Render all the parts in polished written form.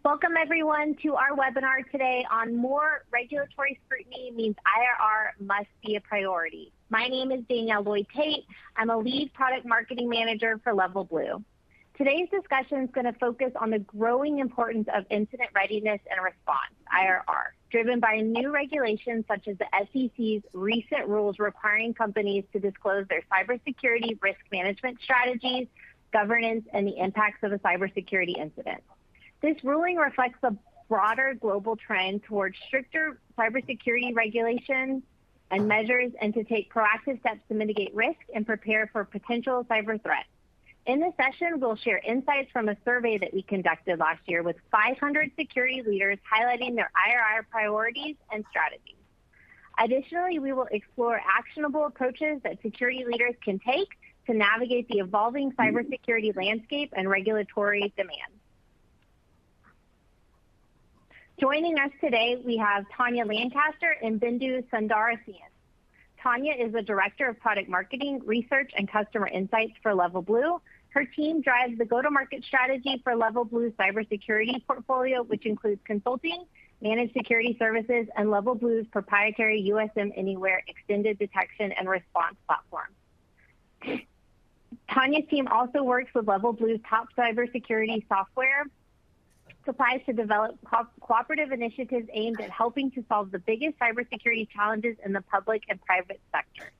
Welcome everyone to our webinar today on more regulatory scrutiny means IRR must be a priority. My name is Danielle Lloyd-Tate. I'm a lead product marketing manager for LevelBlue. Today's discussion is going to focus on the growing importance of incident readiness and response, IRR, driven by new regulations such as the SEC's recent rules requiring companies to disclose their cybersecurity risk management strategies, governance, and the impacts of a cybersecurity incident. This ruling reflects a broader global trend towards stricter cybersecurity regulations and measures and to take proactive steps to mitigate risk and prepare for potential cyber threats. In this session, we'll share insights from a survey that we conducted last year with 500 security leaders highlighting their IRR priorities and strategies. Additionally, we will explore actionable approaches that security leaders can take to navigate the evolving cybersecurity landscape and regulatory demands. Joining us today, we have Tanya Lancaster and Bindu Sundarasian. Tanya is the Director of Product Marketing, Research, and Customer Insights for LevelBlue. Her team drives the go-to-market strategy for LevelBlue's cybersecurity portfolio, which includes consulting, managed security services, and LevelBlue's proprietary USM Anywhere extended detection and response platform. Tanya's team also works with LevelBlue's top cybersecurity software supplies to develop cooperative initiatives aimed at helping to solve the biggest cybersecurity challenges in the public and private sector.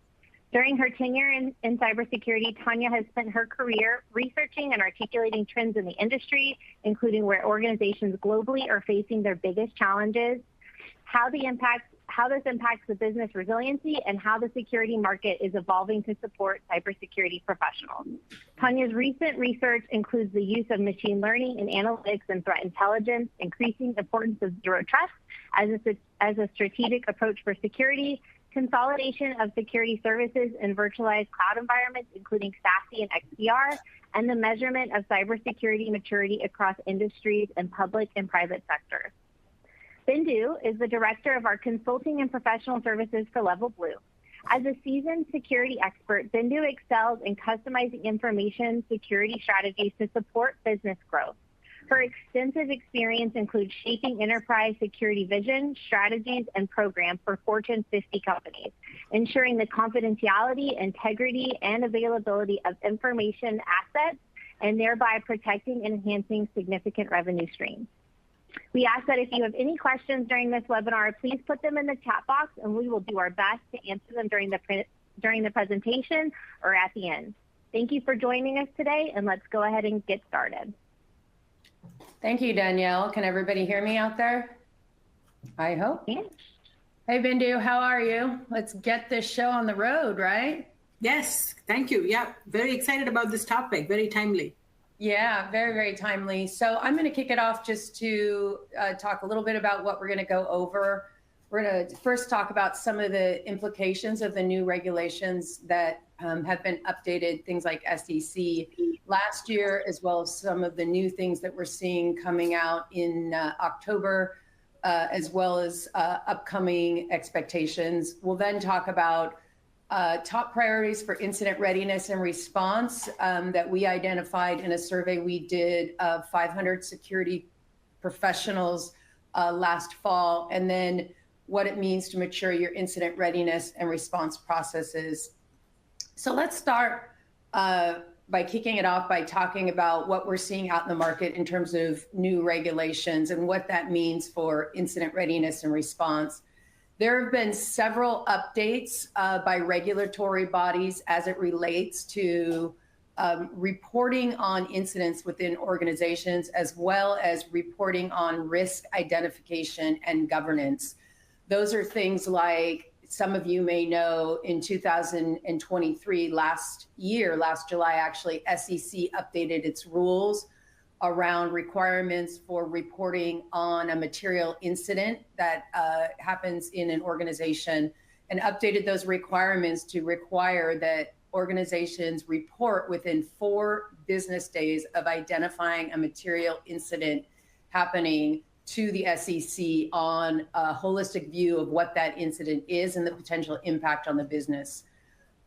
During her tenure in cybersecurity, Tanya has spent her career researching and articulating trends in the industry, including where organizations globally are facing their biggest challenges, how this impacts the business resiliency, and how the security market is evolving to support cybersecurity professionals. Tanya's recent research includes the use of machine learning and analytics and threat intelligence, increasing the importance of zero trust as a strategic approach for security, consolidation of security services in virtualized cloud environments, including SASE and XDR, and the measurement of cybersecurity maturity across industries and public and private sectors. Bindu is the Director of our Consulting and Professional Services for LevelBlue. As a seasoned security expert, Bindu excels in customizing information security strategies to support business growth. Her extensive experience includes shaping enterprise security vision, strategies, and programs for Fortune 50 companies, ensuring the confidentiality, integrity, and availability of information assets, and thereby protecting and enhancing significant revenue streams. We ask that if you have any questions during this webinar, please put them in the chat box, and we will do our best to answer them during the presentation or at the end. Thank you for joining us today, and let's go ahead and get started. Thank you, Danielle. Can everybody hear me out there? I hope. Yeah. Hey, Bindu, how are you? Let's get this show on the road, right? Yes, thank you. Yeah, very excited about this topic, very timely. Yeah, very, very timely. So I'm going to kick it off just to talk a little bit about what we're going to go over. We're going to first talk about some of the implications of the new regulations that have been updated, things like SEC last year, as well as some of the new things that we're seeing coming out in October, as well as upcoming expectations. We'll then talk about top priorities for incident readiness and response that we identified in a survey we did of 500 security professionals last fall, and then what it means to mature your incident readiness and response processes. So let's start by kicking it off by talking about what we're seeing out in the market in terms of new regulations and what that means for incident readiness and response. There have been several updates by regulatory bodies as it relates to reporting on incidents within organizations, as well as reporting on risk identification and governance. Those are things like, some of you may know, in 2023, last July actually, SEC updated its rules around requirements for reporting on a material incident that happens in an organization, and updated those requirements to require that organizations report within 4 business days of identifying a material incident happening to the SEC on a holistic view of what that incident is and the potential impact on the business.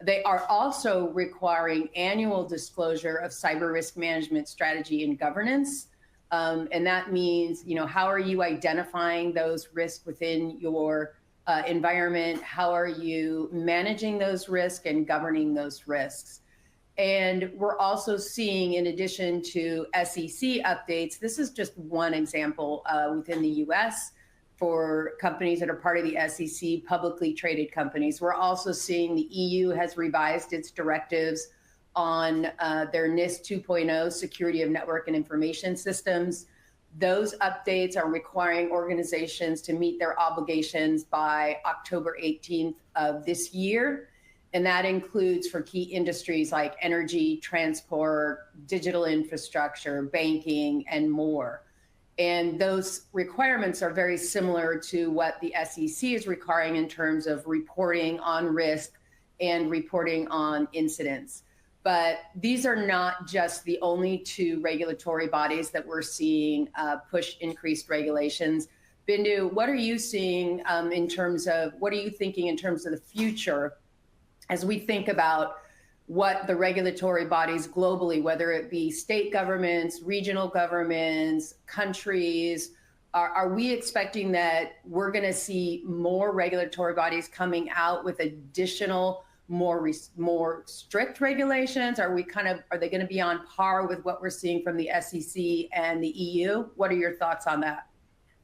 They are also requiring annual disclosure of cyber risk management strategy and governance. And that means, how are you identifying those risks within your environment? How are you managing those risks and governing those risks? And we're also seeing, in addition to SEC updates, this is just one example within the US for companies that are part of the SEC, publicly traded companies. We're also seeing the EU has revised its directives on their NIS 2.0, Security of Network and Information Systems. Those updates are requiring organizations to meet their obligations by October 18th of this year. And that includes for key industries like energy, transport, digital infrastructure, banking, and more. And those requirements are very similar to what the SEC is requiring in terms of reporting on risk and reporting on incidents. But these are not just the only two regulatory bodies that we're seeing push increased regulations. Bindu, what are you seeing in terms of, what are you thinking in terms of the future as we think about what the regulatory bodies globally, whether it be state governments, regional governments, countries, are we expecting that we're going to see more regulatory bodies coming out with additional, more strict regulations? Are they going to be on par with what we're seeing from the SEC and the EU? What are your thoughts on that?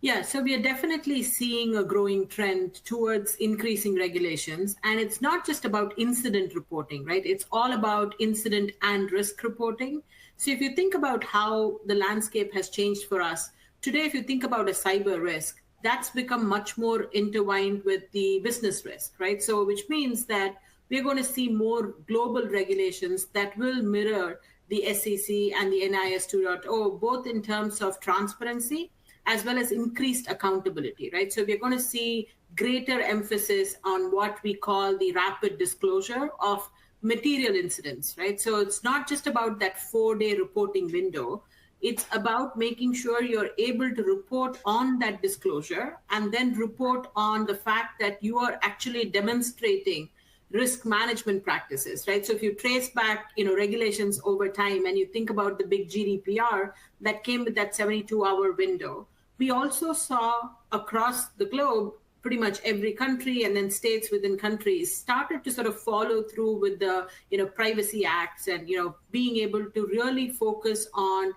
Yeah, so we are definitely seeing a growing trend towards increasing regulations. And it's not just about incident reporting, right? It's all about incident and risk reporting. So if you think about how the landscape has changed for us, today, if you think about a cyber risk, that's become much more intertwined with the business risk, right? So which means that we're going to see more global regulations that will mirror the SEC and the NIS 2.0, both in terms of transparency as well as increased accountability, right? So we're going to see greater emphasis on what we call the rapid disclosure of material incidents, right? So it's not just about that 4-day reporting window. It's about making sure you're able to report on that disclosure and then report on the fact that you are actually demonstrating risk management practices, right? So if you trace back, regulations over time and you think about the big GDPR that came with that 72-hour window, we also saw across the globe, pretty much every country and then states within countries started to sort of follow through with the, privacy acts and, being able to really focus on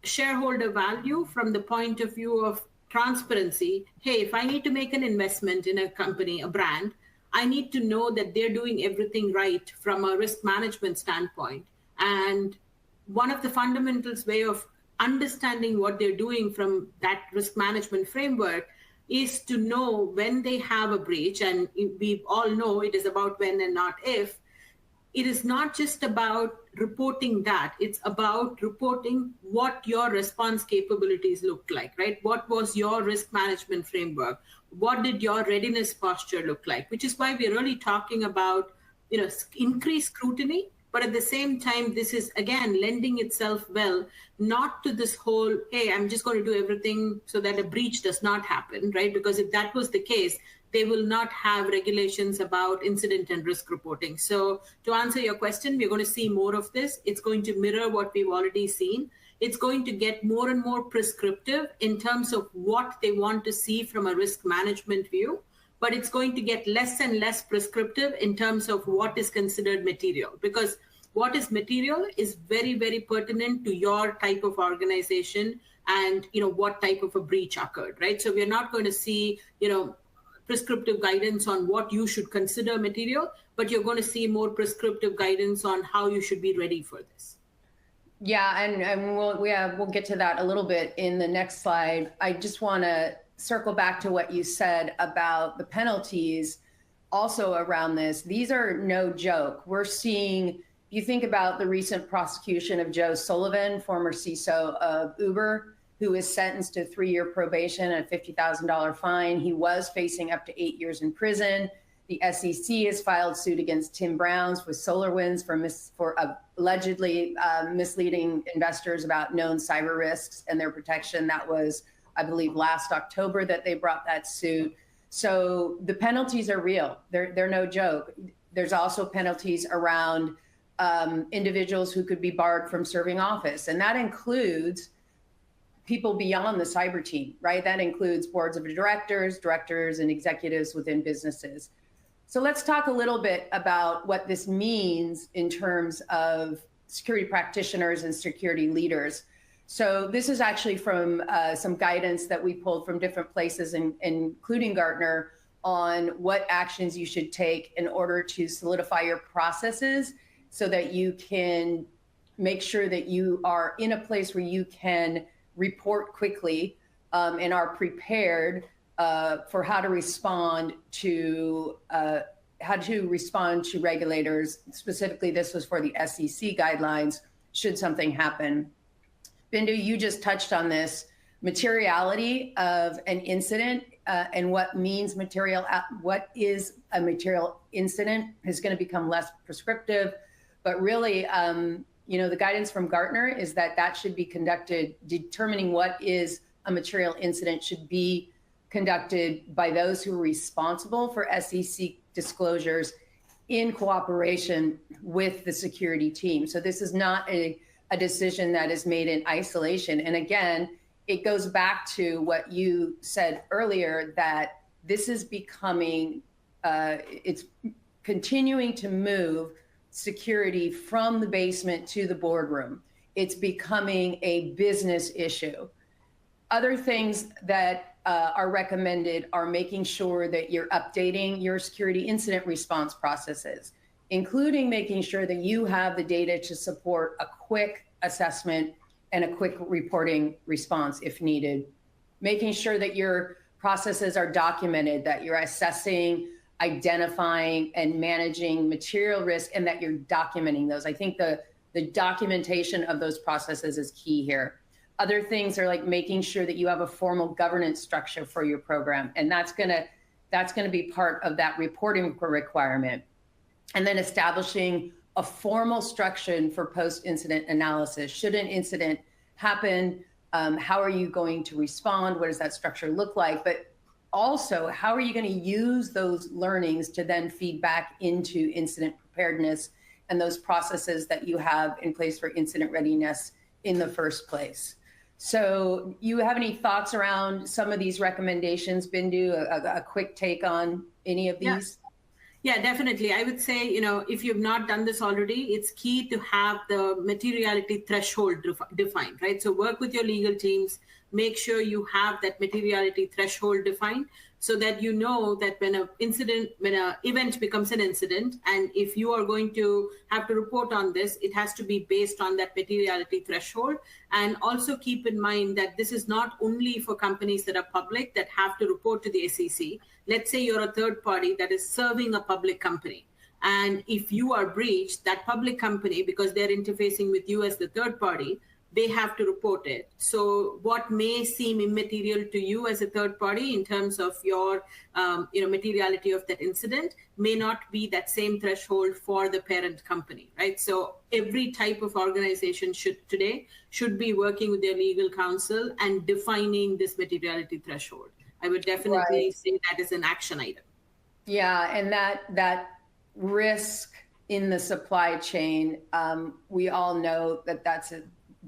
shareholder value from the point of view of transparency. Hey, if I need to make an investment in a company, a brand, I need to know that they're doing everything right from a risk management standpoint. And one of the fundamentals way of understanding what they're doing from that risk management framework is to know when they have a breach. And we all know it is about when and not if. It is not just about reporting that. It's about reporting what your response capabilities looked like, right? What was your risk management framework? What did your readiness posture look like? Which is why we're really talking about, increased scrutiny. But at the same time, this is, again, lending itself well, not to this whole, hey, I'm just going to do everything so that a breach does not happen, right? Because if that was the case, they will not have regulations about incident and risk reporting. So to answer your question, we're going to see more of this. It's going to mirror what we've already seen. It's going to get more and more prescriptive in terms of what they want to see from a risk management view. But it's going to get less and less prescriptive in terms of what is considered material, because what is material is very, very pertinent to your type of organization and, what type of a breach occurred, right? So we're not going to see, prescriptive guidance on what you should consider material, but you're going to see more prescriptive guidance on how you should be ready for this. Yeah, and we'll get to that a little bit in the next slide. I just want to circle back to what you said about the penalties also around this. These are no joke. We're seeing, you think about the recent prosecution of Joe Sullivan, former CISO of Uber, who is sentenced to 3-year probation and a $50,000 fine. He was facing up to 8 years in prison. The SEC has filed suit against Tim Browns with SolarWinds for allegedly misleading investors about known cyber risks and their protection. That was, I believe, last October that they brought that suit. So the penalties are real. They're no joke. There's also penalties around individuals who could be barred from serving office. And that includes people beyond the cyber team, right? That includes boards of directors, and executives within businesses. So let's talk a little bit about what this means in terms of security practitioners and security leaders. So this is actually from some guidance that we pulled from different places, including Gartner, on what actions you should take in order to solidify your processes so that you can make sure that you are in a place where you can report quickly and are prepared for how to respond to regulators. Specifically, this was for the SEC guidelines, should something happen. Bindu, you just touched on this. Materiality of an incident and what is a material incident is going to become less prescriptive. But really, the guidance from Gartner is that should be conducted, determining what is a material incident should be conducted by those who are responsible for SEC disclosures in cooperation with the security team. So this is not a decision that is made in isolation. And again, it goes back to what you said earlier, that this is becoming, it's continuing to move security from the basement to the boardroom. It's becoming a business issue. Other things that are recommended are making sure that you're updating your security incident response processes, including making sure that you have the data to support a quick assessment and a quick reporting response if needed. Making sure that your processes are documented, that you're assessing, identifying, and managing material risk, and that you're documenting those. I think the documentation of those processes is key here. Other things are like making sure that you have a formal governance structure for your program, and that's gonna be part of that reporting requirement. And then establishing a formal structure for post-incident analysis. Should an incident happen, how are you going to respond? What does that structure look like? But also, how are you going to use those learnings to then feed back into incident preparedness and those processes that you have in place for incident readiness in the first place? So you have any thoughts around some of these recommendations, Bindu? A quick take on any of these? Yeah, definitely. I would say, if you've not done this already, it's key to have the materiality threshold defined, right? So work with your legal teams, make sure you have that materiality threshold defined so that you know that when an event becomes an incident, and if you are going to have to report on this, it has to be based on that materiality threshold. And also keep in mind that this is not only for companies that are public that have to report to the SEC. Let's say you're a third party that is serving a public company. And if you are breached, that public company, because they're interfacing with you as the third party, they have to report it. So what may seem immaterial to you as a third party in terms of your materiality of that incident may not be that same threshold for the parent company, right? So every type of organization should be working with their legal counsel and defining this materiality threshold. I would definitely say that is an action item. Yeah, and that risk in the supply chain, we all know that that's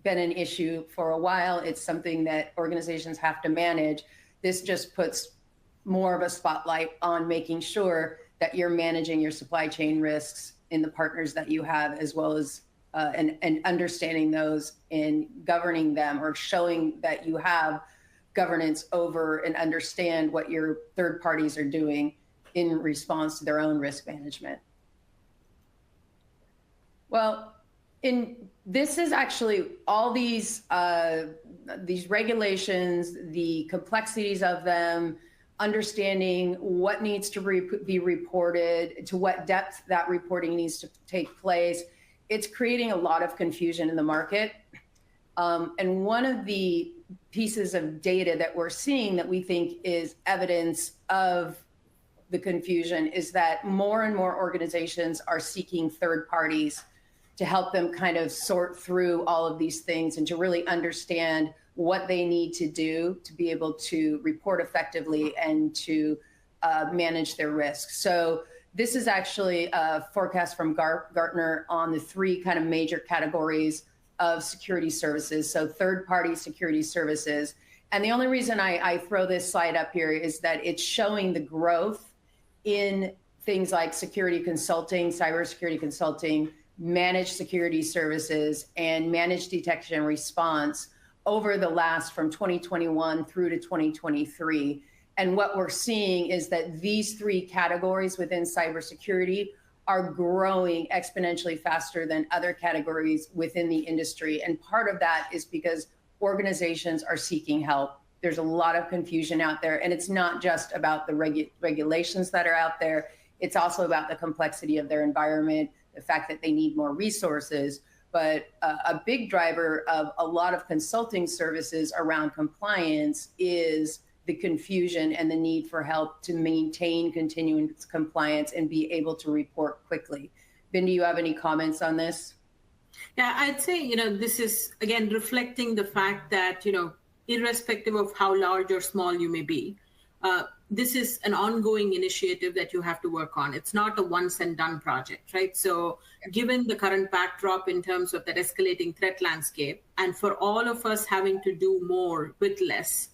been an issue for a while. It's something that organizations have to manage. This just puts more of a spotlight on making sure that you're managing your supply chain risks in the partners that you have, as well as and understanding those and governing them, or showing that you have governance over and understand what your third parties are doing in response to their own risk management. Well, this is actually all these regulations, the complexities of them, understanding what needs to be reported, to what depth that reporting needs to take place. It's creating a lot of confusion in the market. And one of the pieces of data that we're seeing that we think is evidence of the confusion is that more and more organizations are seeking third parties to help them kind of sort through all of these things and to really understand what they need to do to be able to report effectively and to manage their risks. So this is actually a forecast from Gartner on the three kind of major categories of security services, so third-party security services. And the only reason I throw this slide up here is that it's showing the growth in things like security consulting, cybersecurity consulting, managed security services, and managed detection and response over the last from 2021 through to 2023. And what we're seeing is that these three categories within cybersecurity are growing exponentially faster than other categories within the industry. And part of that is because organizations are seeking help. There's a lot of confusion out there, and it's not just about the regulations that are out there. It's also about the complexity of their environment, the fact that they need more resources. But a big driver of a lot of consulting services around compliance is the confusion and the need for help to maintain continuing compliance and be able to report quickly. Ben, do you have any comments on this? Yeah, I'd say, this is, again, reflecting the fact that, irrespective of how large or small you may be, this is an ongoing initiative that you have to work on. It's not a once and done project, right? So given the current backdrop in terms of that escalating threat landscape, and for all of us having to do more with less,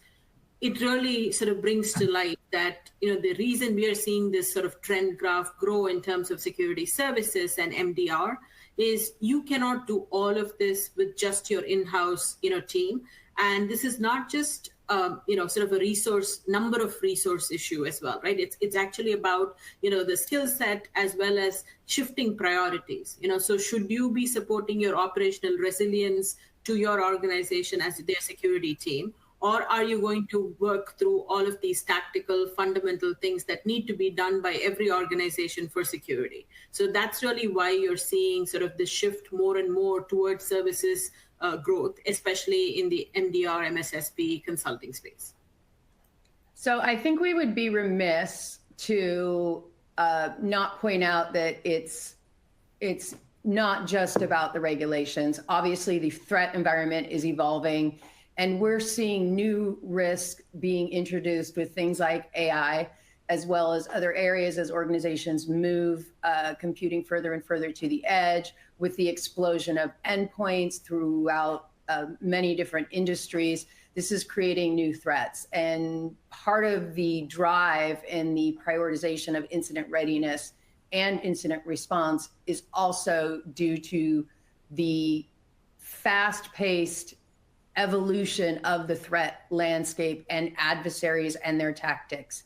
it really sort of brings to light that, the reason we are seeing this sort of trend graph grow in terms of security services and MDR is you cannot do all of this with just your in-house, team. And this is not just, sort of a number of resource issue as well, right? It's actually about, the skill set as well as shifting priorities, so should you be supporting your operational resilience to your organization as their security team? Or are you going to work through all of these tactical, fundamental things that need to be done by every organization for security? So that's really why you're seeing sort of the shift more and more towards services growth, especially in the MDR, MSSP consulting space. So I think we would be remiss to not point out that it's not just about the regulations. Obviously, the threat environment is evolving, and we're seeing new risk being introduced with things like AI, as well as other areas as organizations move computing further and further to the edge, with the explosion of endpoints throughout many different industries. This is creating new threats. And part of the drive in the prioritization of incident readiness and incident response is also due to the fast-paced evolution of the threat landscape and adversaries and their tactics.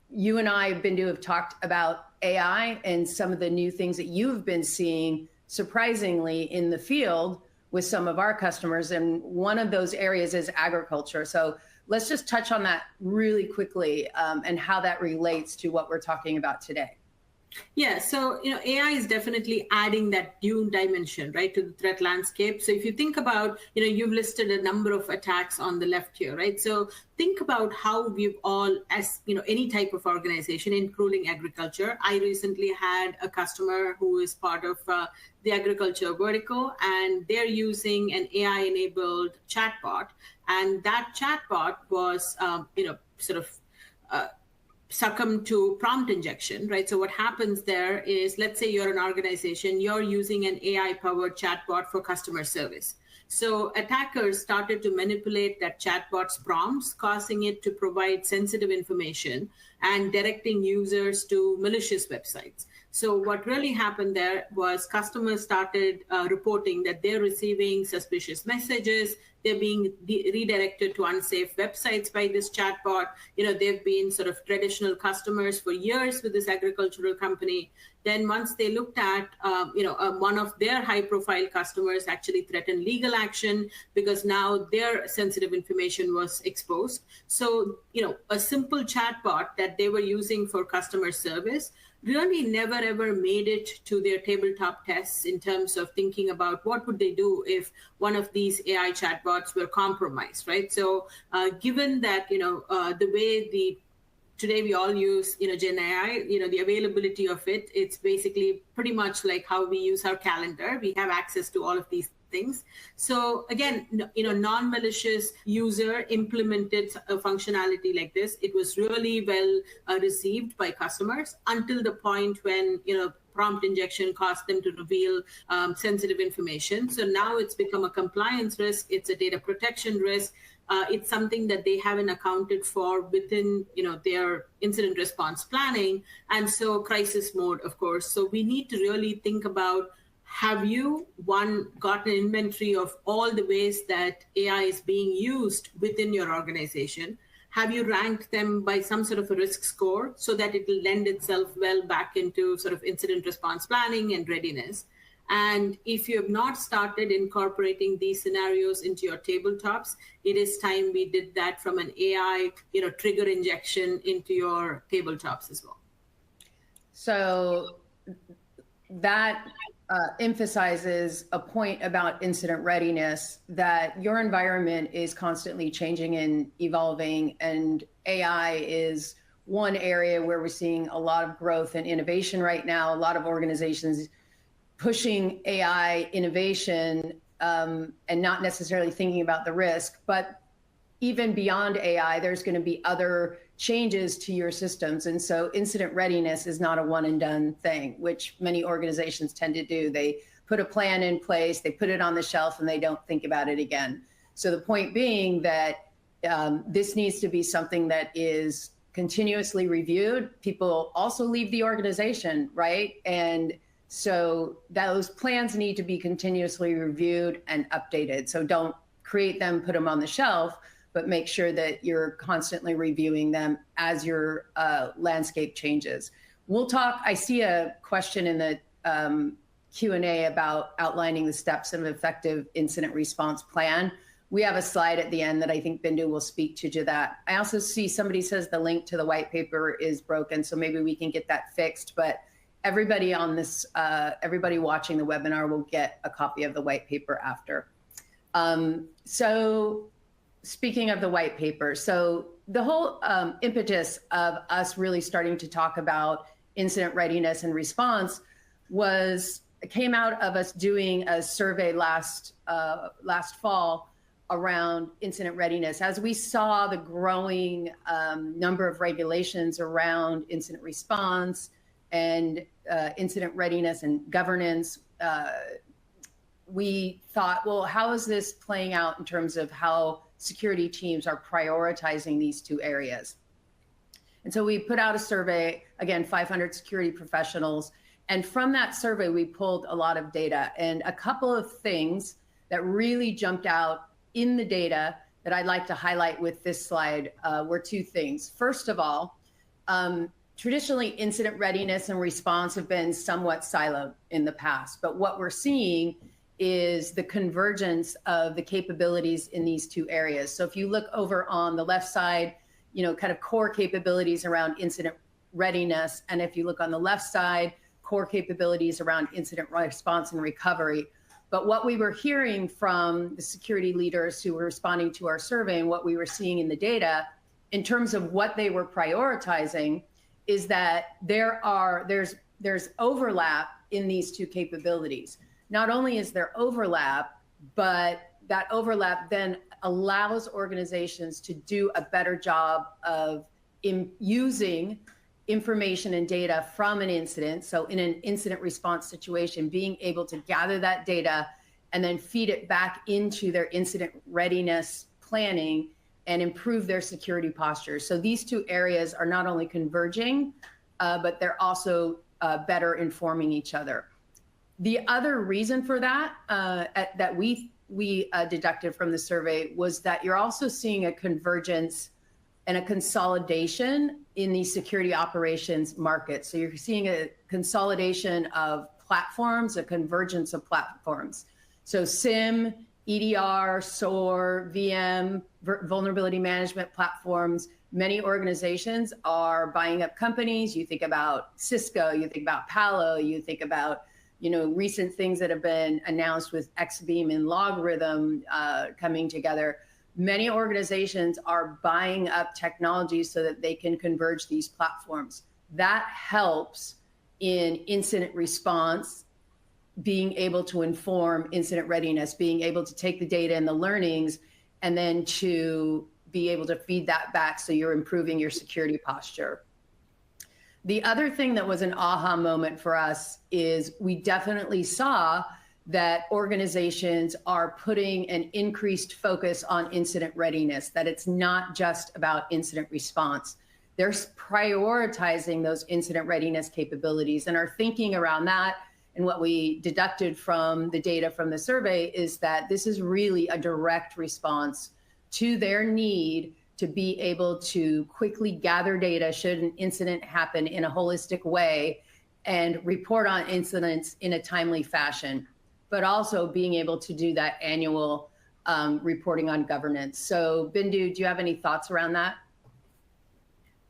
You and I have talked about AI and some of the new things that you've been seeing, surprisingly, in the field with some of our customers. And one of those areas is agriculture. So let's just touch on that really quickly and how that relates to what we're talking about today. Yeah, so AI is definitely adding that new dimension, right, to the threat landscape. So if you think about, you've listed a number of attacks on the left here, right? So think about how we've all, as any type of organization, including agriculture. I recently had a customer who is part of the agriculture vertical, and they're using an AI-enabled chatbot, and that chatbot was, succumb to prompt injection, right? So what happens there is, let's say you're an organization, you're using an AI-powered chatbot for customer service. So attackers started to manipulate that chatbot's prompts, causing it to provide sensitive information and directing users to malicious websites. So what really happened there was customers started reporting that they're receiving suspicious messages, they're being redirected to unsafe websites by this chatbot. They've been sort of traditional customers for years with this agricultural company. Then once they looked at, one of their high-profile customers actually threatened legal action because now their sensitive information was exposed. So, a simple chatbot that they were using for customer service really never ever made it to their tabletop tests in terms of thinking about what would they do if one of these AI chatbots were compromised, right? So given that, the way today we all use, Gen AI, the availability of it, it's basically pretty much like how we use our calendar. We have access to all of these things. So again, non-malicious user implemented a functionality like this. It was really well received by customers until the point when, prompt injection caused them to reveal sensitive information. So now it's become a compliance risk. It's a data protection risk. It's something that they haven't accounted for within, their incident response planning. And so crisis mode, of course. So we need to really think about, have you, one, gotten an inventory of all the ways that AI is being used within your organization? Have you ranked them by some sort of a risk score so that it will lend itself well back into sort of incident response planning and readiness? And if you have not started incorporating these scenarios into your tabletops, it is time we did that from an AI, trigger injection into your tabletops as well. So that emphasizes a point about incident readiness, that your environment is constantly changing and evolving, and AI is one area where we're seeing a lot of growth and innovation right now. A lot of organizations pushing AI innovation and not necessarily thinking about the risk. But even beyond AI, there's going to be other changes to your systems. And so incident readiness is not a one and done thing, which many organizations tend to do. They put a plan in place, they put it on the shelf, and they don't think about it again. So the point being that this needs to be something that is continuously reviewed. People also leave the organization, right? And so those plans need to be continuously reviewed and updated. So don't create them, put them on the shelf, but make sure that you're constantly reviewing them as your landscape changes. We'll talk, I see a question in the Q&A about outlining the steps of an effective incident response plan. We have a slide at the end that I think Bindu will speak to that. I also see somebody says the link to the white paper is broken, so maybe we can get that fixed, but everybody on this, everybody watching the webinar will get a copy of the white paper after. So speaking of the white paper, so the whole impetus of us really starting to talk about incident readiness and response came out of us doing a survey last fall around incident readiness. As we saw the growing number of regulations around incident response and incident readiness and governance, we thought, well, how is this playing out in terms of how security teams are prioritizing these two areas? And so we put out a survey, again, 500 security professionals. And from that survey, we pulled a lot of data. And a couple of things that really jumped out in the data that I'd like to highlight with this slide were two things. First of all, traditionally, incident readiness and response have been somewhat siloed in the past. But what we're seeing is the convergence of the capabilities in these two areas. So if you look over on the left side, kind of core capabilities around incident readiness. And if you look on the left side, core capabilities around incident response and recovery. But what we were hearing from the security leaders who were responding to our survey and what we were seeing in the data in terms of what they were prioritizing is that there's overlap in these two capabilities. Not only is there overlap, but that overlap then allows organizations to do a better job of using information and data from an incident. So in an incident response situation, being able to gather that data and then feed it back into their incident readiness planning and improve their security posture. So these two areas are not only converging, but they're also better informing each other. The other reason for that, that we deducted from the survey, was that you're also seeing a convergence and a consolidation in the security operations market. So you're seeing a consolidation of platforms, a convergence of platforms. So SIM, EDR, SOAR, VM, vulnerability management platforms. Many organizations are buying up companies. You think about Cisco, you think about Palo, you think about recent things that have been announced with XBeam and Logarithm coming together. Many organizations are buying up technology so that they can converge these platforms. That helps in incident response, being able to inform incident readiness, being able to take the data and the learnings, and then to be able to feed that back so you're improving your security posture. The other thing that was an aha moment for us is we definitely saw that organizations are putting an increased focus on incident readiness, that it's not just about incident response. They're prioritizing those incident readiness capabilities, and our thinking around that and what we deducted from the data from the survey is that this is really a direct response to their need to be able to quickly gather data should an incident happen in a holistic way and report on incidents in a timely fashion, but also being able to do that annual reporting on governance. So Bindu, do you have any thoughts around that?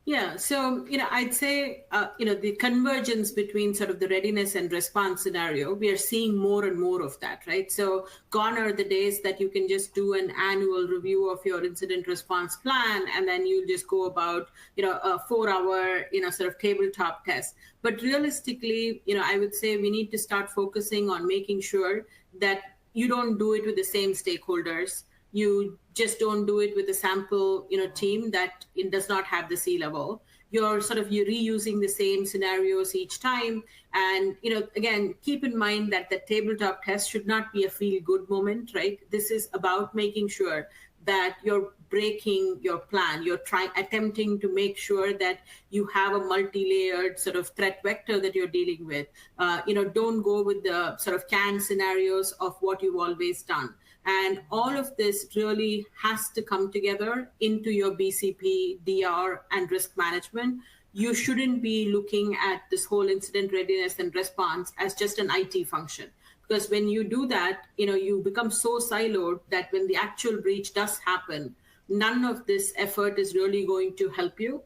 Yeah, so, I'd say, the convergence between sort of the readiness and response scenario, we are seeing more and more of that, right? So gone are the days that you can just do an annual review of your incident response plan, and then you'll just go about, a 4-hour, sort of tabletop test. But realistically, I would say we need to start focusing on making sure that you don't do it with the same stakeholders. You just don't do it with a sample, team that does not have the C-level. You're reusing the same scenarios each time. And, again, keep in mind that the tabletop test should not be a feel-good moment, right? This is about making sure that you're breaking your plan. You're attempting to make sure that you have a multi-layered sort of threat vector that you're dealing with. Don't go with the sort of canned scenarios of what you've always done. And all of this really has to come together into your BCP, DR, and risk management. You shouldn't be looking at this whole incident readiness and response as just an IT function. Because when you do that, you become so siloed that when the actual breach does happen, none of this effort is really going to help you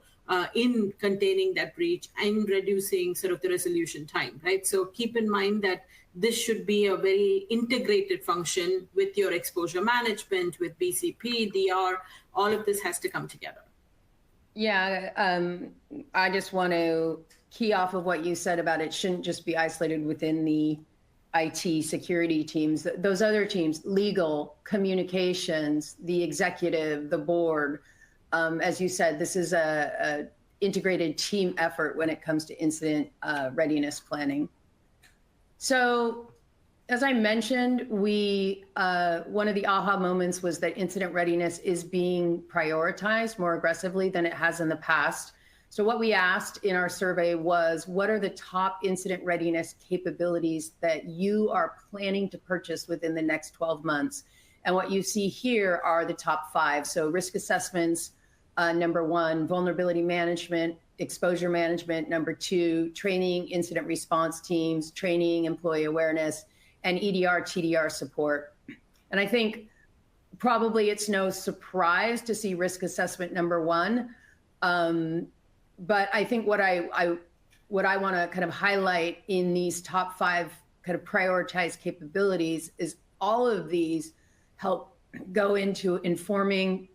in containing that breach and reducing sort of the resolution time, right? So keep in mind that this should be a very integrated function with your exposure management, with BCP, DR, all of this has to come together. Yeah, I just want to key off of what you said about it shouldn't just be isolated within the IT security teams. Those other teams, legal, communications, the executive, the board, as you said, this is a integrated team effort when it comes to incident readiness planning. So, as I mentioned, one of the aha moments was that incident readiness is being prioritized more aggressively than it has in the past. So what we asked in our survey was, what are the top incident readiness capabilities that you are planning to purchase within the next 12 months? And what you see here are the top 5. So risk assessments, number 1, vulnerability management, exposure management, number 2, training incident response teams, training employee awareness, and EDR, TDR support. And I think probably it's no surprise to see risk assessment number 1. But I think what I want to kind of highlight in these top 5 kind of prioritized capabilities is all of these help go into informing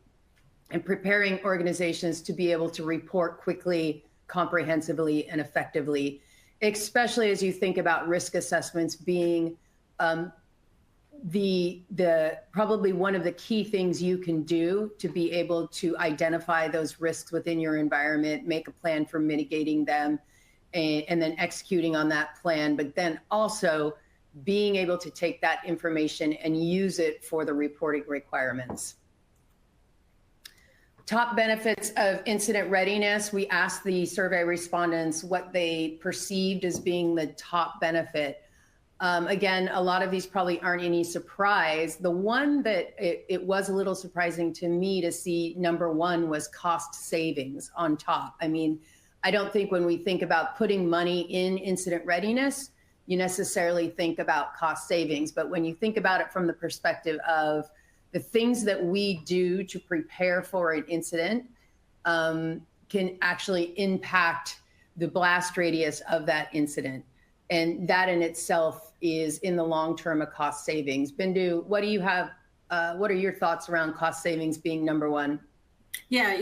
and preparing organizations to be able to report quickly, comprehensively, and effectively, especially as you think about risk assessments being probably one of the key things you can do to be able to identify those risks within your environment, make a plan for mitigating them, and then executing on that plan, but then also being able to take that information and use it for the reporting requirements. Top benefits of incident readiness. We asked the survey respondents what they perceived as being the top benefit. Again, a lot of these probably aren't any surprise. The one that it was a little surprising to me to see number 1 was cost savings on top. I mean, I don't think when we think about putting money in incident readiness, you necessarily think about cost savings. But when you think about it from the perspective of the things that we do to prepare for an incident can actually impact the blast radius of that incident. And that in itself is in the long term a cost savings. Bindu, what do you have? What are your thoughts around cost savings being number 1? Yeah,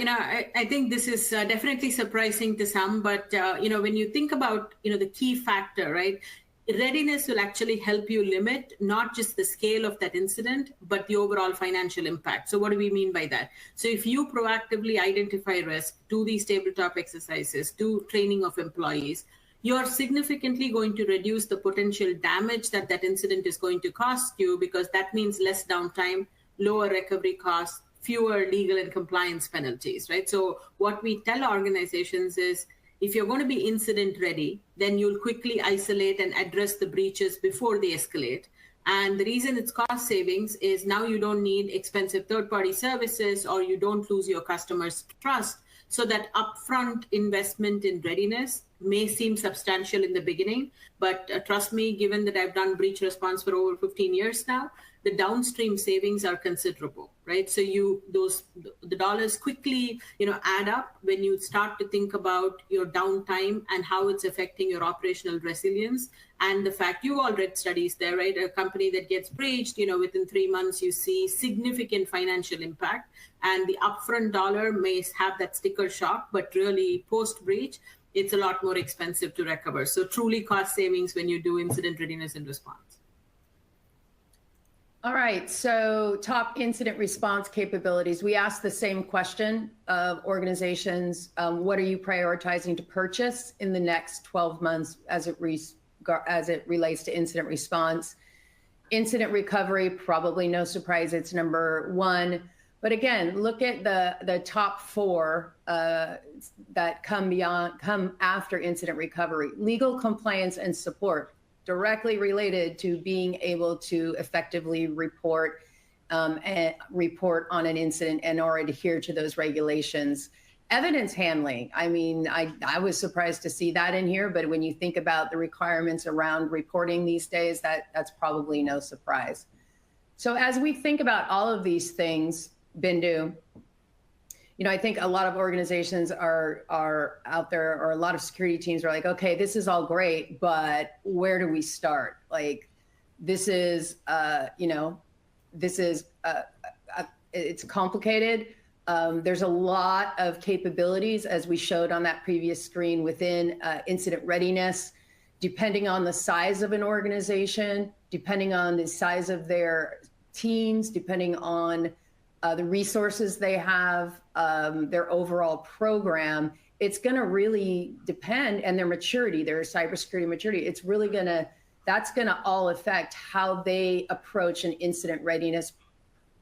I think this is definitely surprising to some, but when you think about the key factor, right? Readiness will actually help you limit not just the scale of that incident, but the overall financial impact. So what do we mean by that? So if you proactively identify risk, do these tabletop exercises, do training of employees, you're significantly going to reduce the potential damage that that incident is going to cost you, because that means less downtime, lower recovery costs, fewer legal and compliance penalties, right? So what we tell organizations is, if you're going to be incident ready, then you'll quickly isolate and address the breaches before they escalate. And the reason it's cost savings is now you don't need expensive third-party services, or you don't lose your customers' trust. So that upfront investment in readiness may seem substantial in the beginning, but trust me, given that I've done breach response for over 15 years now, the downstream savings are considerable, right? So the dollars quickly, add up when you start to think about your downtime and how it's affecting your operational resilience. And the fact, you all read studies there, right? A company that gets breached, within 3 months, you see significant financial impact, and the upfront dollar may have that sticker shock, but really post-breach, it's a lot more expensive to recover. So truly cost savings when you do incident readiness and response. All right, so top incident response capabilities. We asked the same question of organizations. What are you prioritizing to purchase in the next 12 months as it relates to incident response? Incident recovery, probably no surprise, it's number one. But again, look at the top four that come after incident recovery. Legal compliance and support, directly related to being able to effectively report on an incident and or adhere to those regulations. Evidence handling, I mean, I was surprised to see that in here, but when you think about the requirements around reporting these days, that's probably no surprise. So as we think about all of these things, Bindu, I think a lot of organizations are out there, or a lot of security teams are like, okay, this is all great, but where do we start? Like, this is, it's complicated. There's a lot of capabilities, as we showed on that previous screen, within incident readiness, depending on the size of an organization, depending on the size of their teams, depending on the resources they have, their overall program. It's going to really depend, and their maturity, their cybersecurity maturity. It's really that's going to all affect how they approach an incident readiness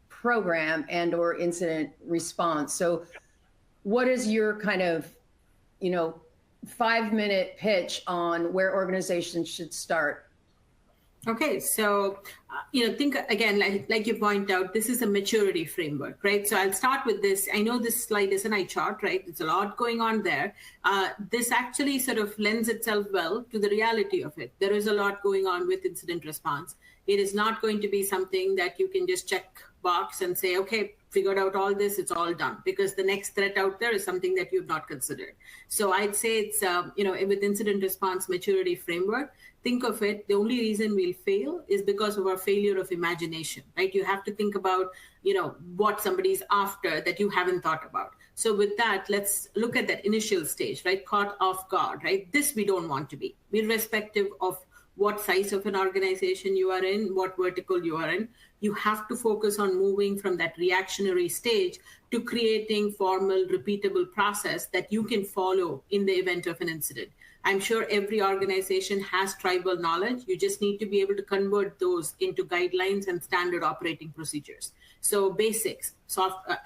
program and or incident response. So what is your kind of, 5-minute pitch on where organizations should start? Okay, so, think again, like you point out, this is a maturity framework, right? So I'll start with this. I know this slide is an eye chart, right? There's a lot going on there. This actually sort of lends itself well to the reality of it. There is a lot going on with incident response. It is not going to be something that you can just check box and say, okay, figured out all this, it's all done, because the next threat out there is something that you've not considered. So I'd say it's, with incident response maturity framework, think of it, the only reason we'll fail is because of our failure of imagination, right? You have to think about, what somebody's after that you haven't thought about. So with that, let's look at that initial stage, right? Caught off guard, right? This we don't want to be, irrespective of what size of an organization you are in, what vertical you are in. You have to focus on moving from that reactionary stage to creating formal, repeatable process that you can follow in the event of an incident. I'm sure every organization has tribal knowledge. You just need to be able to convert those into guidelines and standard operating procedures. So basics,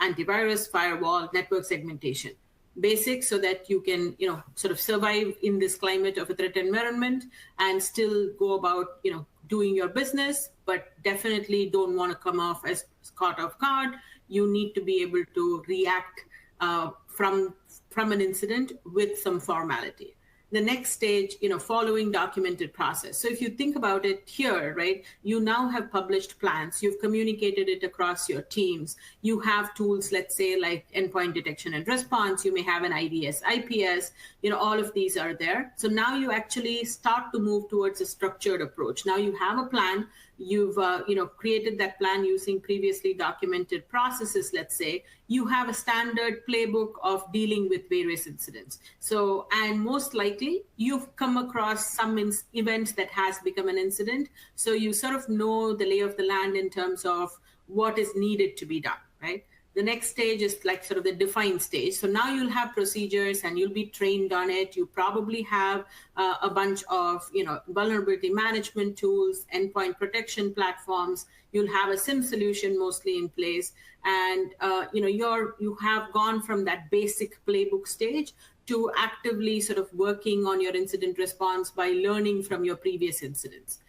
antivirus, firewall, network segmentation. Basics so that you can, sort of survive in this climate of a threat environment and still go about, doing your business, but definitely don't want to come off as caught off guard. You need to be able to react from an incident with some formality. The next stage, following documented process. So if you think about it here, right, you now have published plans, you've communicated it across your teams, you have tools, let's say, like endpoint detection and response, you may have an IDS, IPS, all of these are there. So now you actually start to move towards a structured approach. Now you have a plan, you've created that plan using previously documented processes, let's say, you have a standard playbook of dealing with various incidents. So, and most likely you've come across some event that has become an incident. So you sort of know the lay of the land in terms of what is needed to be done, right? The next stage is like sort of the define stage. So now you'll have procedures and you'll be trained on it. You probably have a bunch of, vulnerability management tools, endpoint protection platforms. You'll have a SIM solution mostly in place. And, you have gone from that basic playbook stage to actively sort of working on your incident response by learning from your previous incidents.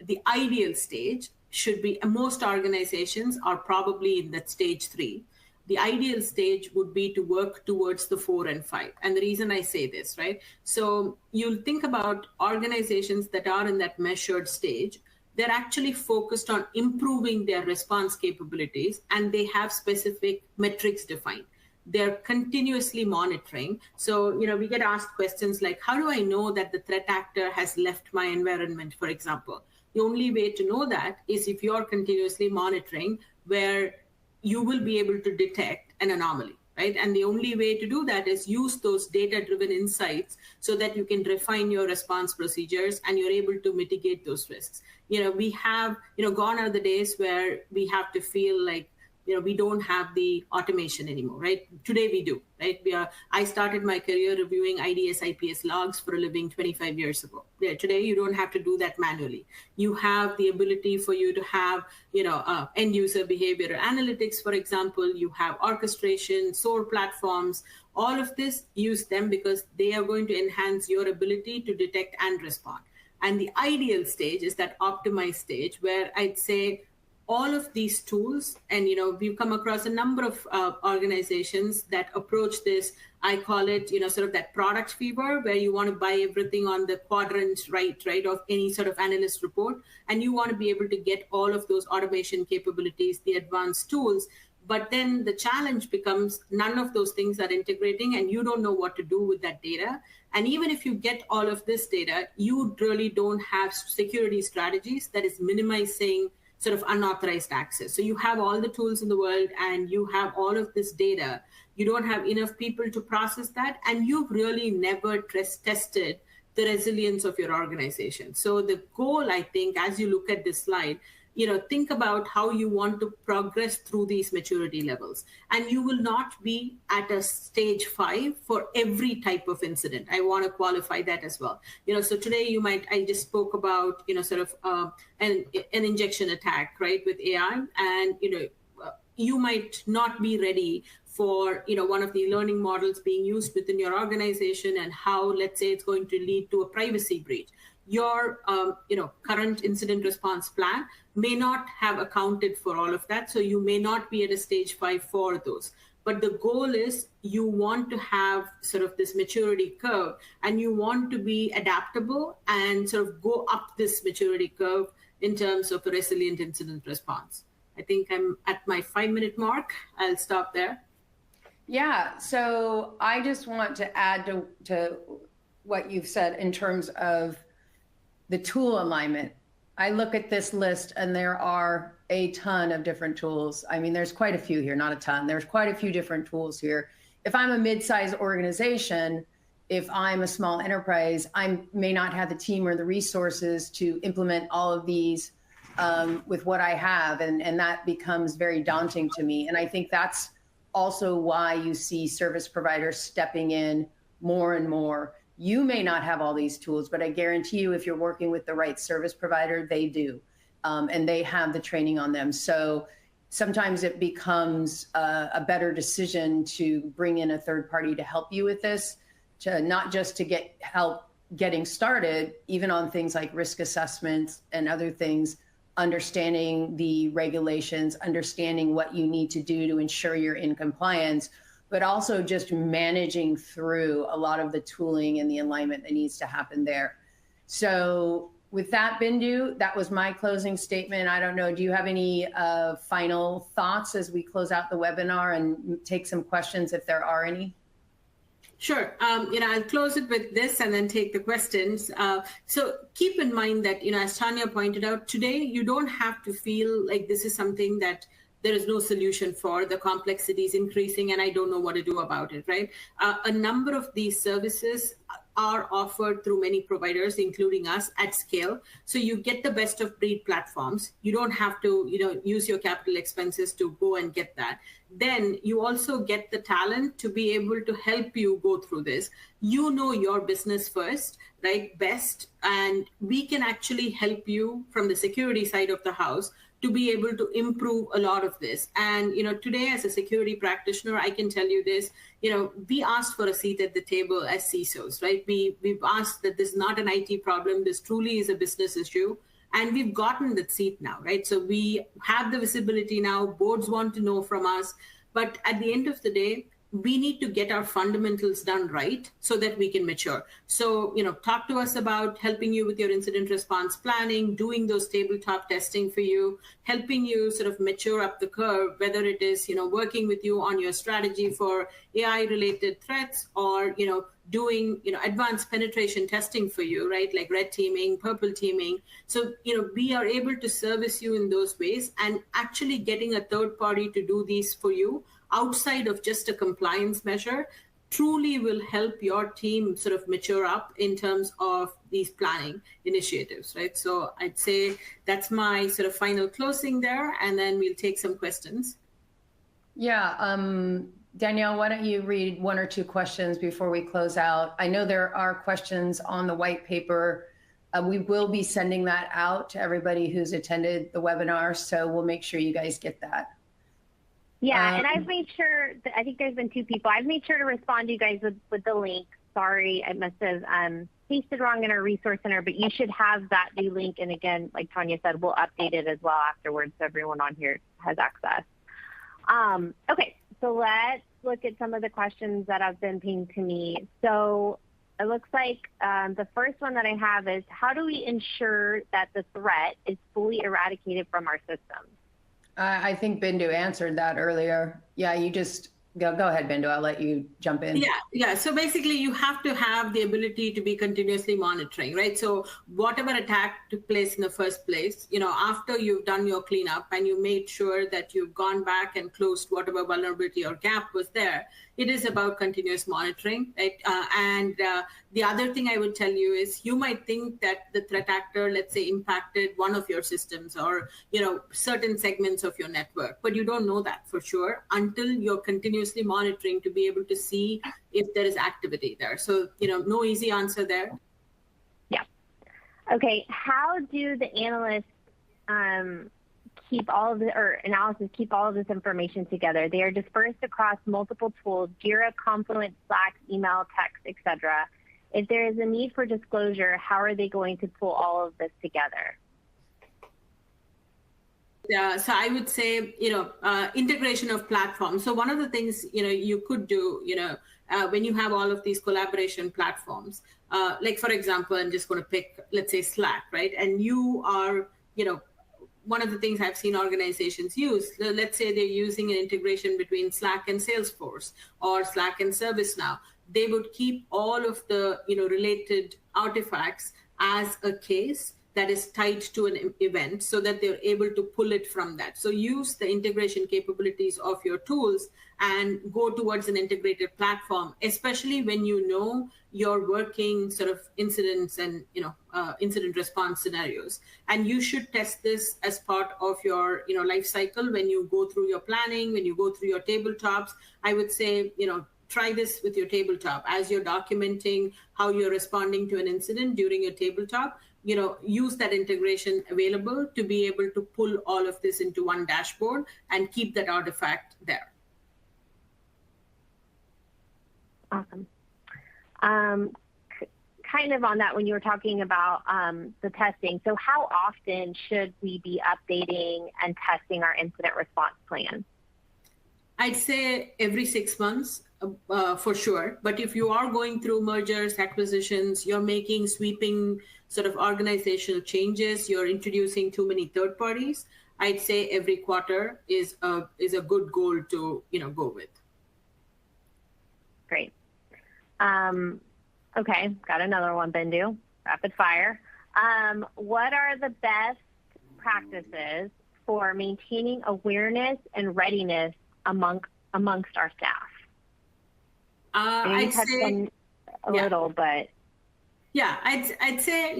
The ideal stage should be, most organizations are probably in that stage 3. The ideal stage would be to work towards the 4 and 5. And the reason I say this, right? So you'll think about organizations that are in that measured stage. They're actually focused on improving their response capabilities, and they have specific metrics defined. They're continuously monitoring. So, we get asked questions like, how do I know that the threat actor has left my environment, for example? The only way to know that is if you're continuously monitoring, where you will be able to detect an anomaly, right? And the only way to do that is use those data-driven insights so that you can refine your response procedures and you're able to mitigate those risks. We have, gone are the days where we have to feel like, we don't have the automation anymore, right? Today we do, right? I started my career reviewing IDS, IPS logs for a living 25 years ago. Yeah, today you don't have to do that manually. You have the ability for you to have, end user behavior analytics, for example. You have orchestration, SOAR platforms. All of this, use them because they are going to enhance your ability to detect and respond. And the ideal stage is that optimized stage where I'd say, all of these tools, and we've come across a number of organizations that approach this. I call it, sort of that product fever, where you want to buy everything on the quadrant right of any sort of analyst report, and you want to be able to get all of those automation capabilities, the advanced tools. But then the challenge becomes none of those things are integrating, and you don't know what to do with that data. And even if you get all of this data, you really don't have security strategies that is minimizing sort of unauthorized access. So you have all the tools in the world and you have all of this data. You don't have enough people to process that, and you've really never tested the resilience of your organization. So the goal, I think, as you look at this slide, think about how you want to progress through these maturity levels. And you will not be at a stage 5 for every type of incident. I want to qualify that as well. So today I just spoke about, sort of an injection attack, right, with AI. And, you might not be ready for, one of the learning models being used within your organization and how, let's say, it's going to lead to a privacy breach. Your current incident response plan may not have accounted for all of that. So you may not be at a stage 5 for those. But the goal is you want to have sort of this maturity curve, and you want to be adaptable and sort of go up this maturity curve in terms of a resilient incident response. I think I'm at my 5-minute mark. I'll stop there. Yeah, so I just want to add to what you've said in terms of the tool alignment. I look at this list and there are a ton of different tools. I mean, there's quite a few here, not a ton. There's quite a few different tools here. If I'm a mid-sized organization, if I'm a small enterprise, I may not have the team or the resources to implement all of these with what I have. And that becomes very daunting to me. And I think that's also why you see service providers stepping in more and more. You may not have all these tools, but I guarantee you if you're working with the right service provider, they do. And they have the training on them. So sometimes it becomes a better decision to bring in a third party to help you with this, to not just to get help getting started, even on things like risk assessments and other things, understanding the regulations, understanding what you need to do to ensure you're in compliance, but also just managing through a lot of the tooling and the alignment that needs to happen there. So with that, Bindu, that was my closing statement. I don't know, do you have any final thoughts as we close out the webinar and take some questions if there are any? Sure. I'll close it with this and then take the questions. So keep in mind that, as Tanya pointed out today, you don't have to feel like this is something that there is no solution for. The complexity is increasing and I don't know what to do about it, right? A number of these services are offered through many providers, including us, at scale. So you get the best of breed platforms. You don't have to, use your capital expenses to go and get that. Then you also get the talent to be able to help you go through this. You know your business first, right? Best. And we can actually help you from the security side of the house to be able to improve a lot of this. And, today as a security practitioner, I can tell you this, we asked for a seat at the table as CISOs, right? We've asked that this is not an IT problem. This truly is a business issue. And we've gotten that seat now, right? So we have the visibility now. Boards want to know from us. But at the end of the day, we need to get our fundamentals done right so that we can mature. So, talk to us about helping you with your incident response planning, doing those tabletop testing for you, helping you sort of mature up the curve, whether it is, working with you on your strategy for AI-related threats or, doing, advanced penetration testing for you, right? Like red teaming, purple teaming. So, we are able to service you in those ways, and actually getting a third party to do these for you outside of just a compliance measure truly will help your team sort of mature up in terms of these planning initiatives, right? So I'd say that's my sort of final closing there, and then we'll take some questions. Yeah, Danielle, why don't you read one or two questions before we close out? I know there are questions on the white paper. We will be sending that out to everybody who's attended the webinar, so we'll make sure you guys get that. Yeah, and I've made sure, I think there's been two people. I've made sure to respond to you guys with the link. Sorry, I must have pasted wrong in our resource center, but you should have that new link. And again, like Tanya said, we'll update it as well afterwards so everyone on here has access. Okay, so let's look at some of the questions that have been pinged to me. So it looks like the first one that I have is, how do we ensure that the threat is fully eradicated from our systems? I think Bindu answered that earlier. Yeah, you just go ahead, Bindu. I'll let you jump in. Yeah. So basically, you have to have the ability to be continuously monitoring, right? So whatever attack took place in the first place, after you've done your cleanup and you made sure that you've gone back and closed whatever vulnerability or gap was there, it is about continuous monitoring, right? And the other thing I would tell you is, you might think that the threat actor, let's say, impacted one of your systems or, certain segments of your network, but you don't know that for sure until you're continuously monitoring to be able to see if there is activity there. So, no easy answer there. Yeah. Okay. How do the analysts keep all of this information together? They are dispersed across multiple tools: Jira, Confluence, Slack, email, text, etc. If there is a need for disclosure, how are they going to pull all of this together? So I would say, integration of platforms. So one of the things, you could do, when you have all of these collaboration platforms, like, for example, I'm just going to pick, let's say, Slack, right? And you are, one of the things I've seen organizations use, let's say they're using an integration between Slack and Salesforce or Slack and ServiceNow. They would keep all of the related artifacts as a case that is tied to an event so that they're able to pull it from that. So use the integration capabilities of your tools and go towards an integrated platform, especially when you're working sort of incidents and incident response scenarios. And you should test this as part of your life cycle when you go through your planning, when you go through your tabletops. I would say try this with your tabletop as you're documenting how you're responding to an incident during your tabletop. Use that integration available to be able to pull all of this into one dashboard and keep that artifact there. Awesome. Kind of on that, when you were talking about the testing, so how often should we be updating and testing our incident response plan? I'd say every 6 months. For sure. But if you are going through mergers, acquisitions, you're making sweeping sort of organizational changes, you're introducing too many third parties, I'd say every quarter is a good goal to go with. Great. Okay, got another one, Bindu. Rapid fire. What are the best practices for maintaining awareness and readiness amongst our staff? I'd say a little, but yeah, I'd say,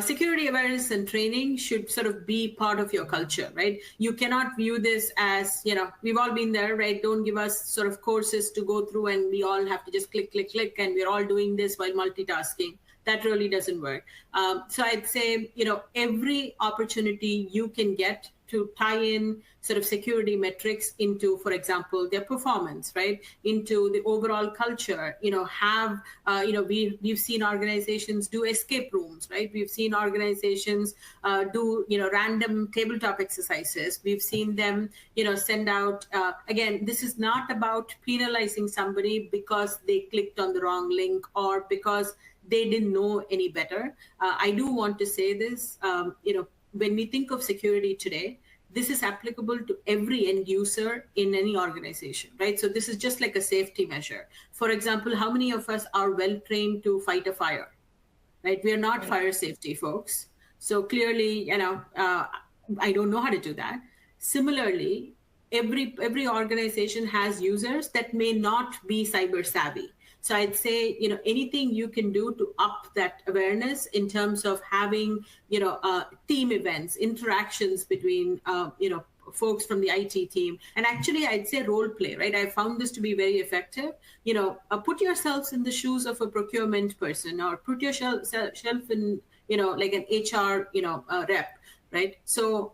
security awareness and training should sort of be part of your culture, right? You cannot view this as, we've all been there, right? Don't give us sort of courses to go through and we all have to just click, click, click, and we're all doing this while multitasking. That really doesn't work. So I'd say, every opportunity you can get to tie in sort of security metrics into, for example, their performance, right? Into the overall culture, we've seen organizations do escape rooms, right? We've seen organizations do, random tabletop exercises. We've seen them, send out, again, this is not about penalizing somebody because they clicked on the wrong link or because they didn't know any better. I do want to say this, when we think of security today, this is applicable to every end user in any organization, right? So this is just like a safety measure. For example, how many of us are well trained to fight a fire, right? We are not fire safety folks. So clearly, I don't know how to do that. Similarly, every organization has users that may not be cyber savvy. So I'd say, anything you can do to up that awareness in terms of having, team events, interactions between, folks from the IT team. And actually, I'd say role play, right? I found this to be very effective. Put yourselves in the shoes of a procurement person or put yourself in, like an HR, rep, right? So,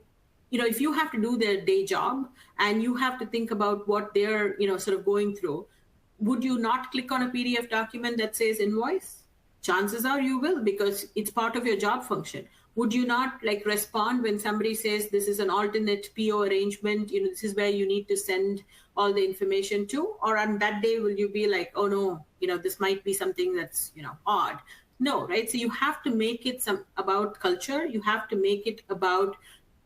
if you have to do their day job and you have to think about what they're, sort of going through, would you not click on a PDF document that says invoice? Chances are you will, because it's part of your job function. Would you not respond when somebody says this is an alternate PO arrangement, this is where you need to send all the information to? Or on that day, will you be like, oh no, this might be something that's, odd? No, right? So you have to make it about culture. You have to make it about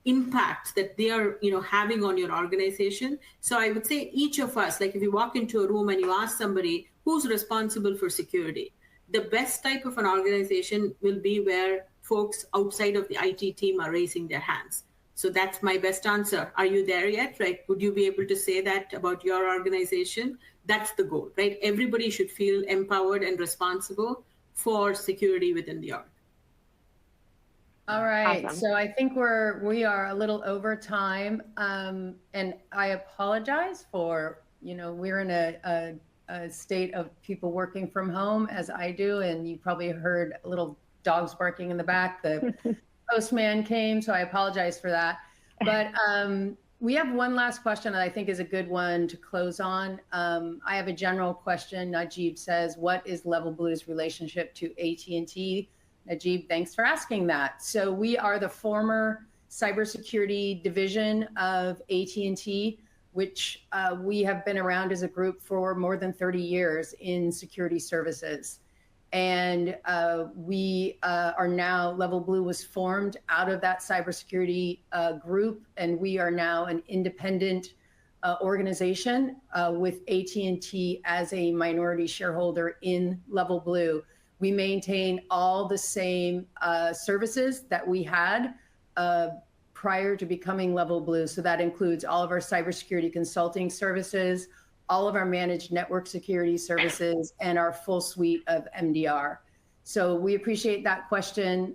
impacts that they are having on your organization. So I would say each of us, like if you walk into a room and you ask somebody who's responsible for security, the best type of an organization will be where folks outside of the IT team are raising their hands. So that's my best answer. Are you there yet? Right? Would you be able to say that about your organization? That's the goal, right? Everybody should feel empowered and responsible for security within the org. All right, Awesome. So I think we are a little over time, and I apologize for, we're in a state of people working from home as I do, and you probably heard little dogs barking in the back. The postman came, so I apologize for that. But we have one last question that I think is a good one to close on. I have a general question. Najib says, what is LevelBlue's relationship to AT&T? Najib, thanks for asking that. So we are the former cybersecurity division of AT&T, which we have been around as a group for more than 30 years in security services. And we are now, LevelBlue was formed out of that cybersecurity group, and we are now an independent organization with AT&T as a minority shareholder in LevelBlue. We maintain all the same services that we had prior to becoming LevelBlue. So that includes all of our cybersecurity consulting services, all of our managed network security services, and our full suite of MDR. So we appreciate that question.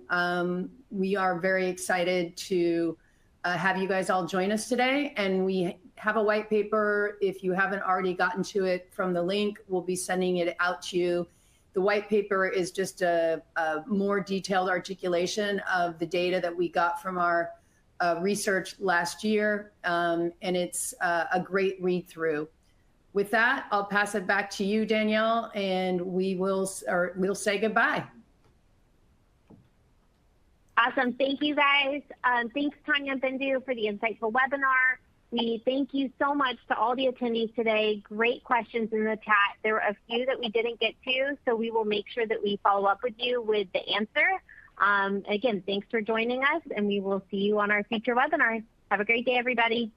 We are very excited to have you guys all join us today. And we have a white paper. If you haven't already gotten to it from the link, we'll be sending it out to you. The white paper is just a more detailed articulation of the data that we got from our research last year, and it's a great read through. With that, I'll pass it back to you, Danielle, and we'll say goodbye. Awesome. Thank you, guys. Thanks, Tanya and Bindu, for the insightful webinar. We thank you so much to all the attendees today. Great questions in the chat. There were a few that we didn't get to, so we will make sure that we follow up with you with the answer. Again, thanks for joining us, and we will see you on our future webinars. Have a great day, everybody.